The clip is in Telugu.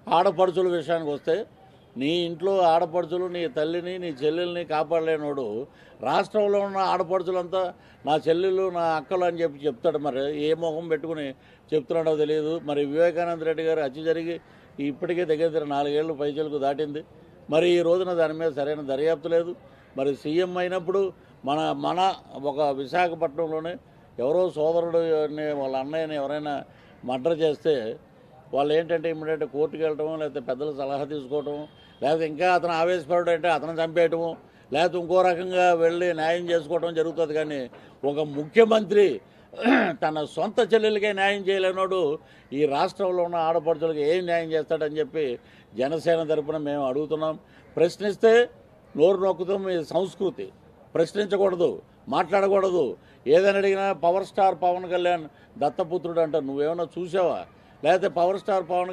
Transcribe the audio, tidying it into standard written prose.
ఆడపడుచుల విషయానికి వస్తే నీ ఇంట్లో ఆడపడుచులు నీ తల్లిని నీ చెల్లెల్ని కాపాడలేనోడు రాష్ట్రంలో ఉన్న ఆడపడుచులంతా నా చెల్లెళ్ళు నా అక్కలు అని చెప్పి చెప్తాడు. మరి ఏ మొహం పెట్టుకుని చెప్తున్నాడో తెలియదు. మరి వివేకానంద రెడ్డి గారు హత్య జరిగి ఇప్పటికే దగ్గర 4 ఏళ్ళు పైచలకు దాటింది. మరి ఈ రోజున దాని మీద సరైన దర్యాప్తు లేదు. మరి సీఎం అయినప్పుడు మన మన ఒక విశాఖపట్నంలోనే ఎవరో సోదరుడు వాళ్ళ అన్నయ్యని ఎవరైనా మర్డర్ చేస్తే వాళ్ళు ఏంటంటే ఇమ్మీడియట్ కోర్టుకు వెళ్ళటం, లేకపోతే పెద్దల సలహా తీసుకోవటం, లేకపోతే ఇంకా అతను ఆవేశపడడం అంటే అతను చంపేయటము, లేకపోతే ఇంకో రకంగా వెళ్ళి న్యాయం చేసుకోవటం జరుగుతుంది. కానీ ఒక ముఖ్యమంత్రి తన సొంత చెల్లెలకే న్యాయం చేయలేనోడు ఈ రాష్ట్రంలో ఉన్న ఆడపడుచులకు ఏం న్యాయం చేస్తాడని చెప్పి జనసేన తరపున మేము అడుగుతున్నాం. ప్రశ్నిస్తే నోరు నొక్కుతాం. మీ సంస్కృతి ప్రశ్నించకూడదు, మాట్లాడకూడదు. ఏదైనా అడిగినా పవర్ స్టార్ పవన్ కళ్యాణ్ దత్తపుత్రుడు అంటారు. నువ్వేమన్నా చూసావా? లేకపోతే పవర్ స్టార్ పవన్